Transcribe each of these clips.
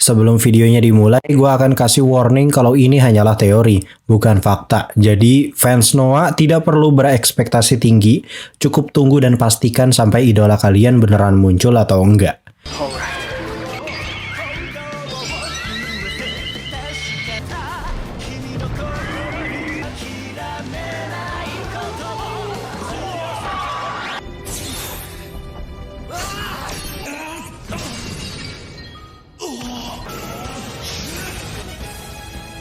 Sebelum videonya dimulai, gue akan kasih warning kalau ini hanyalah teori, bukan fakta. Jadi, fans Noah tidak perlu berekspektasi tinggi, cukup tunggu dan pastikan sampai idola kalian beneran muncul atau enggak.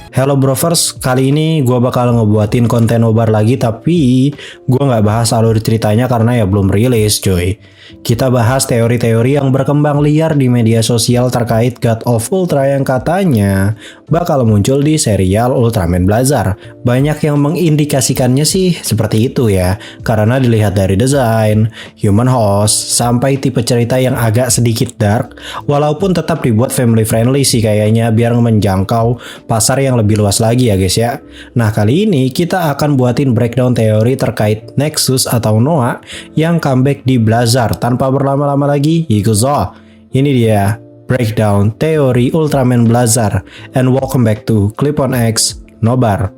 Hello Brovers, kali ini gue bakal ngebuatin konten nobar lagi, tapi gue nggak bahas alur ceritanya karena ya belum rilis coy. Kita bahas teori-teori yang berkembang liar di media sosial terkait God of Ultra yang katanya bakal muncul di serial Ultraman Blazar. Banyak yang mengindikasikannya sih seperti itu ya, karena dilihat dari desain, human host, sampai tipe cerita yang agak sedikit dark, walaupun tetap dibuat family friendly sih kayaknya biar menjangkau pasar yang lebih luas lagi ya guys ya. Nah kali ini kita akan buatin breakdown teori terkait Nexus atau Noah yang comeback di Blazar. Tanpa berlama-lama lagi, Yikuzo. Ini dia breakdown teori Ultraman Blazar. And welcome back to Clip on X Nobar.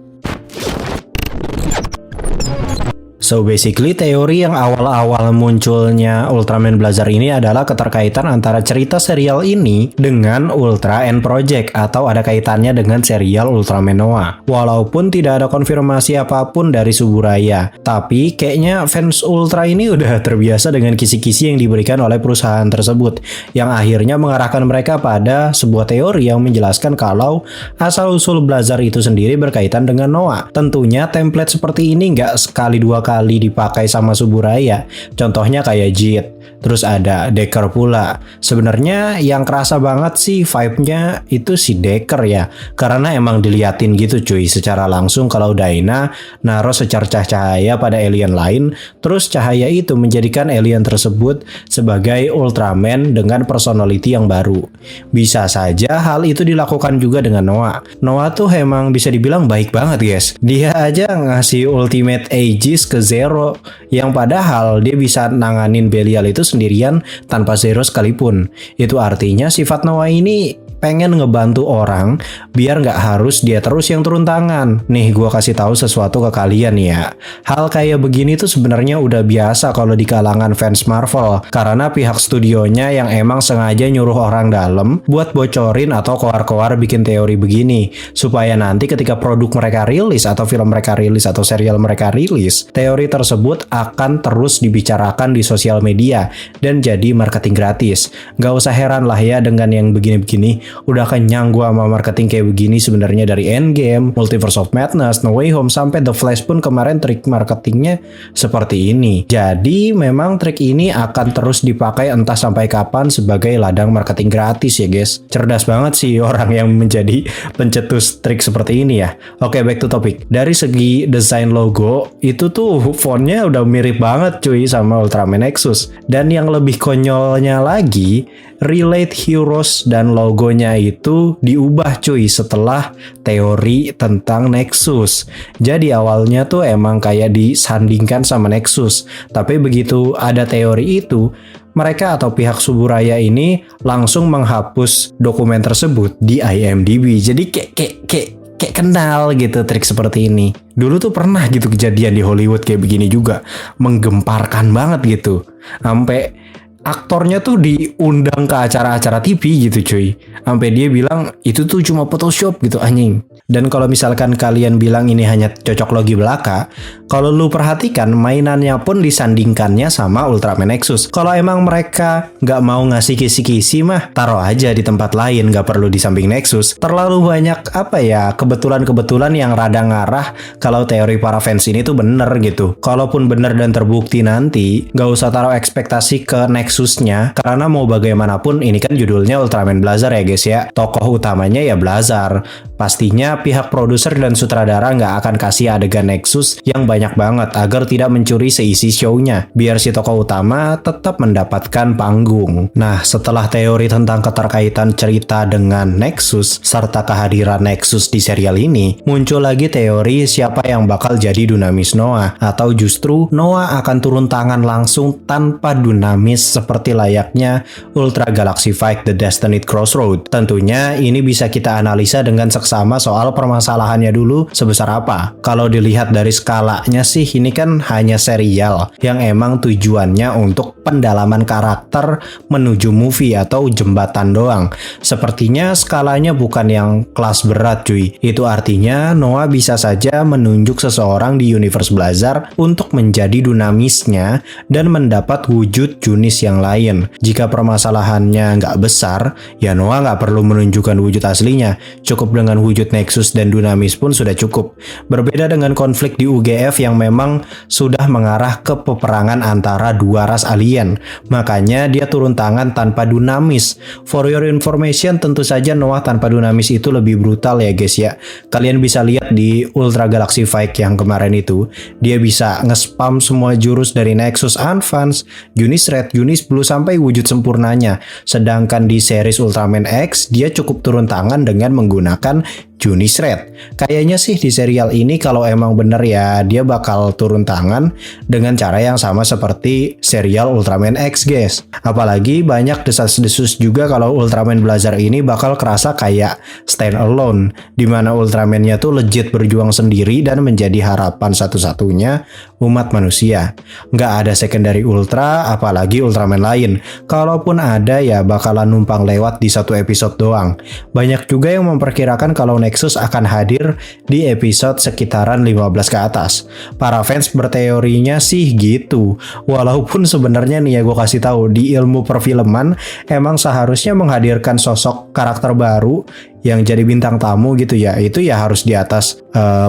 So basically teori yang awal-awal munculnya Ultraman Blazar ini adalah keterkaitan antara cerita serial ini dengan Ultra End Project atau ada kaitannya dengan serial Ultraman Noah. Walaupun tidak ada konfirmasi apapun dari Suburaya, tapi kayaknya fans Ultra ini udah terbiasa dengan kisi-kisi yang diberikan oleh perusahaan tersebut, yang akhirnya mengarahkan mereka pada sebuah teori yang menjelaskan kalau asal-usul Blazar itu sendiri berkaitan dengan Noah. Tentunya template seperti ini nggak sekali dua kali dipakai sama Suburaya. Contohnya kayak Jit, terus ada Decker pula. Sebenarnya yang kerasa banget sih vibe-nya itu si Decker ya, karena emang diliatin gitu cuy secara langsung kalau Daina naruh secercah cahaya pada alien lain, terus cahaya itu menjadikan alien tersebut sebagai Ultraman dengan personality yang baru. Bisa saja hal itu dilakukan juga dengan Noah. Noah tuh emang bisa dibilang baik banget guys. Dia aja ngasih ultimate Aegis ke Zero, yang padahal dia bisa nanganin Belial itu sendirian tanpa Zero sekalipun. Itu artinya sifat Noah ini pengen ngebantu orang biar nggak harus dia terus yang turun tangan. Nih gua kasih tahu sesuatu ke kalian ya. Hal kayak begini tuh sebenarnya udah biasa kalau di kalangan fans Marvel, karena pihak studionya yang emang sengaja nyuruh orang dalam buat bocorin atau koar-koar bikin teori begini, supaya nanti ketika produk mereka rilis atau film mereka rilis atau serial mereka rilis, teori tersebut akan terus dibicarakan di sosial media dan jadi marketing gratis. Nggak usah heran lah ya dengan yang begini-begini. Udah kenyang gua sama marketing kayak begini sebenarnya, dari Endgame, Multiverse of Madness, No Way Home, sampai The Flash pun kemarin trik marketingnya seperti ini. Jadi memang trik ini akan terus dipakai entah sampai kapan sebagai ladang marketing gratis ya guys. Cerdas banget sih orang yang menjadi pencetus trik seperti ini ya. Oke, back to topic. Dari segi desain logo, itu tuh fontnya udah mirip banget cuy sama Ultraman Nexus. Dan yang lebih konyolnya lagi, Relate Heroes dan logonya itu diubah cuy setelah teori tentang Nexus. Jadi awalnya tuh emang kayak disandingkan sama Nexus, tapi begitu ada teori itu, mereka atau pihak Suburaya ini langsung menghapus dokumen tersebut di IMDb. Jadi kayak kenal gitu trik seperti ini. Dulu tuh pernah gitu kejadian di Hollywood kayak begini juga, menggemparkan banget gitu. Sampai aktornya tuh diundang ke acara-acara TV gitu cuy. Sampai dia bilang itu tuh cuma Photoshop gitu anjing. Dan kalau misalkan kalian bilang ini hanya cocok logi belaka, kalau lu perhatikan mainannya pun disandingkannya sama Ultraman Nexus. Kalau emang mereka nggak mau ngasih kisi-kisi mah taruh aja di tempat lain, nggak perlu di samping Nexus. Terlalu banyak apa ya kebetulan-kebetulan yang rada ngarah kalau teori para fans ini tuh bener gitu. Kalaupun bener dan terbukti nanti, nggak usah taruh ekspektasi ke Nexusnya, karena mau bagaimanapun ini kan judulnya Ultraman Blazar ya guys ya. Tokoh utamanya ya Blazar. Pastinya pihak produser dan sutradara nggak akan kasih adegan Nexus yang banyak banget agar tidak mencuri seisi show-nya, biar si tokoh utama tetap mendapatkan panggung. Nah, setelah teori tentang keterkaitan cerita dengan Nexus serta kehadiran Nexus di serial ini, muncul lagi teori siapa yang bakal jadi Dunamis Noah, atau justru Noah akan turun tangan langsung tanpa Dunamis seperti layaknya Ultra Galaxy Fight The Destined Crossroad. Tentunya ini bisa kita analisa dengan seksama soal permasalahannya dulu sebesar apa. Kalau dilihat dari skalanya sih, ini kan hanya serial yang emang tujuannya untuk pendalaman karakter menuju movie atau jembatan doang. Sepertinya skalanya bukan yang kelas berat cuy. Itu artinya Noah bisa saja menunjuk seseorang di universe Blazar untuk menjadi Dunamisnya dan mendapat wujud Junis yang lain. Jika permasalahannya nggak besar, ya Noah nggak perlu menunjukkan wujud aslinya. Cukup dengan wujud Nexus dan Dunamis pun sudah cukup. Berbeda dengan konflik di UGF yang memang sudah mengarah ke peperangan antara dua ras alien. Makanya dia turun tangan tanpa Dunamis. For your information, tentu saja Noah tanpa Dunamis itu lebih brutal ya guys ya. Kalian bisa lihat di Ultra Galaxy Fight yang kemarin itu, dia bisa nge-spam semua jurus dari Nexus Advance, Junis Red, Junis Blue sampai wujud sempurnanya. Sedangkan di series Ultraman X, dia cukup turun tangan dengan menggunakan Junis Red. Kayaknya sih di serial ini kalau emang bener ya, dia bakal turun tangan dengan cara yang sama seperti serial Ultraman X guys. Apalagi banyak desas-desus juga kalau Ultraman Blazar ini bakal kerasa kayak stand alone, dimana Ultraman-nya tuh legit berjuang sendiri dan menjadi harapan satu-satunya umat manusia. Nggak ada secondary Ultra, apalagi Ultraman lain. Kalaupun ada ya bakalan numpang lewat di satu episode doang. Banyak juga yang memperkirakan kalau Nexus akan hadir di episode sekitaran 15 ke atas. Para fans berteorinya sih gitu. Walaupun sebenarnya nih ya gue kasih tahu, di ilmu perfilman emang seharusnya menghadirkan sosok karakter baru yang jadi bintang tamu gitu ya, itu ya harus di atas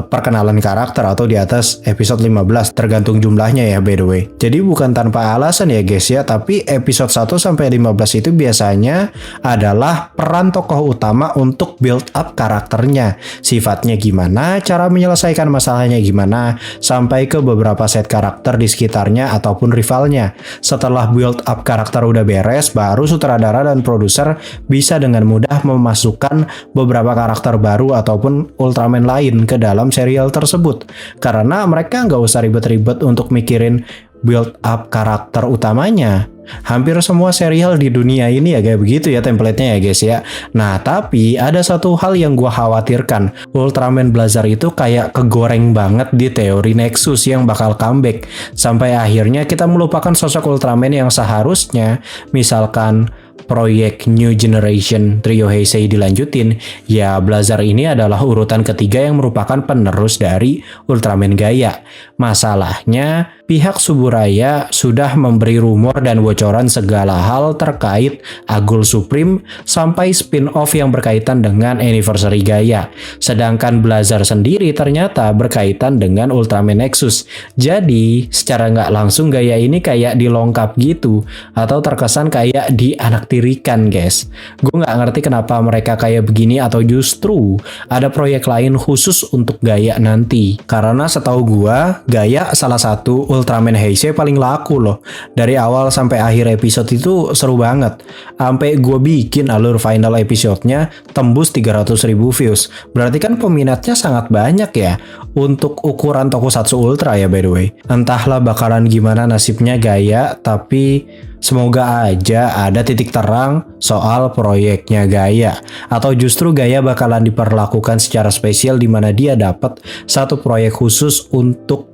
perkenalan karakter atau di atas episode 15 tergantung jumlahnya ya by the way. Jadi bukan tanpa alasan ya guys ya, tapi episode 1 sampai 15 itu biasanya adalah peran tokoh utama untuk build up karakternya. Sifatnya gimana, cara menyelesaikan masalahnya gimana, sampai ke beberapa set karakter di sekitarnya ataupun rivalnya. Setelah build up karakter udah beres, baru sutradara dan produser bisa dengan mudah memasukkan beberapa karakter baru ataupun Ultraman lain ke dalam serial tersebut. Karena mereka nggak usah ribet-ribet untuk mikirin build up karakter utamanya. Hampir semua serial di dunia ini ya kayak begitu ya template-nya ya guys ya. Nah tapi ada satu hal yang gue khawatirkan. Ultraman Blazar itu kayak kegoreng banget di teori Nexus yang bakal comeback. Sampai akhirnya kita melupakan sosok Ultraman yang seharusnya misalkan proyek New Generation Trio Heisei dilanjutin, ya Blazar ini adalah urutan ketiga yang merupakan penerus dari Ultraman Gaia. Masalahnya, pihak Suburaya sudah memberi rumor dan bocoran segala hal terkait Agul Supreme sampai spin-off yang berkaitan dengan Anniversary Gaia. Sedangkan Blazar sendiri ternyata berkaitan dengan Ultraman Nexus. Jadi, secara nggak langsung Gaia ini kayak dilongkap gitu, atau terkesan kayak dianaktirikan guys. Gue nggak ngerti kenapa mereka kayak begini, atau justru ada proyek lain khusus untuk Gaia nanti. Karena setahu gue, Gaia salah satu Ultraman Heisei paling laku loh. Dari awal sampai akhir episode itu seru banget. Sampai gue bikin alur final episode-nya tembus 300.000 views. Berarti kan peminatnya sangat banyak ya untuk ukuran Tokusatsu Ultra ya by the way. Entahlah bakalan gimana nasibnya Gaia, tapi semoga aja ada titik terang soal proyeknya Gaia. Atau justru Gaia bakalan diperlakukan secara spesial di mana dia dapat satu proyek khusus untuk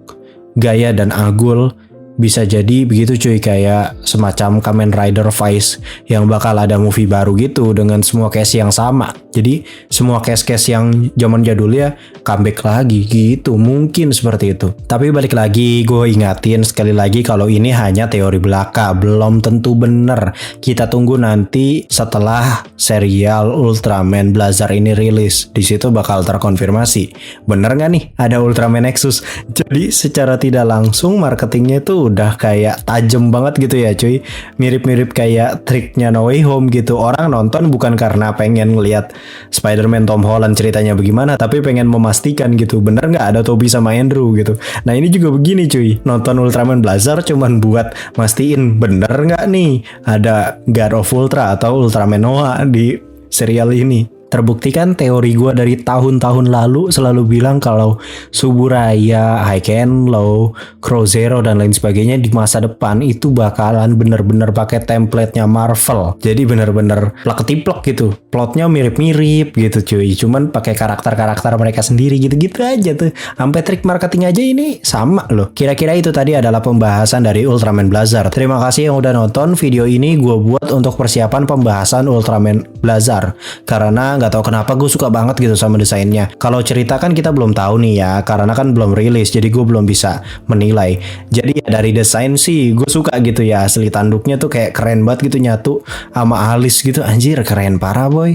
Gaia dan Agul. Bisa jadi begitu cuy, kayak semacam Kamen Rider Vice yang bakal ada movie baru gitu dengan semua cast yang sama. Jadi semua cast-cast yang zaman jadul ya comeback lagi gitu, mungkin seperti itu. Tapi balik lagi gue ingatin sekali lagi kalau ini hanya teori belaka, belum tentu bener. Kita tunggu nanti setelah serial Ultraman Blazar ini rilis, di situ bakal terkonfirmasi bener nggak nih ada Ultraman Nexus. Jadi secara tidak langsung marketingnya tuh tuh udah kayak tajem banget gitu ya cuy. Mirip-mirip kayak triknya No Way Home gitu. Orang nonton bukan karena pengen ngeliat Spider-Man Tom Holland ceritanya bagaimana, tapi pengen memastikan gitu, bener nggak ada Tobey sama Andrew gitu. Nah ini juga begini cuy, nonton Ultraman Blazar cuman buat mastiin bener nggak nih ada God of Ultra atau Ultraman Noah di serial ini. Terbukti kan teori gue dari tahun-tahun lalu selalu bilang kalau Suburaya, High and Low, Crow Zero dan lain sebagainya di masa depan itu bakalan bener-bener pakai template-nya Marvel. Jadi bener-bener plak-ketiplek gitu. Plotnya mirip-mirip gitu cuy. Cuman pakai karakter-karakter mereka sendiri gitu-gitu aja tuh. Sampai trik marketing aja ini sama loh. Kira-kira itu tadi adalah pembahasan dari Ultraman Blazar. Terima kasih yang udah nonton. Video ini gue buat untuk persiapan pembahasan Ultraman Blazar. Karena nggak tahu kenapa gue suka banget gitu sama desainnya. Kalau cerita kan kita belum tahu nih ya, karena kan belum rilis, jadi gue belum bisa menilai. Jadi ya dari desain sih gue suka gitu ya, asli tanduknya tuh kayak keren banget gitu nyatu sama alis gitu, anjir keren parah boy.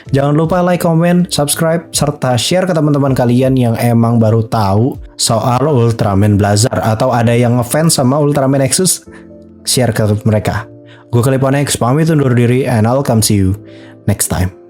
Jangan lupa like, comment, subscribe, serta share ke teman-teman kalian yang emang baru tahu soal Ultraman Blazar atau ada yang ngefans sama Ultraman Nexus, share ke mereka. Gue Kaliponex pamit undur diri and I'll come see you next time.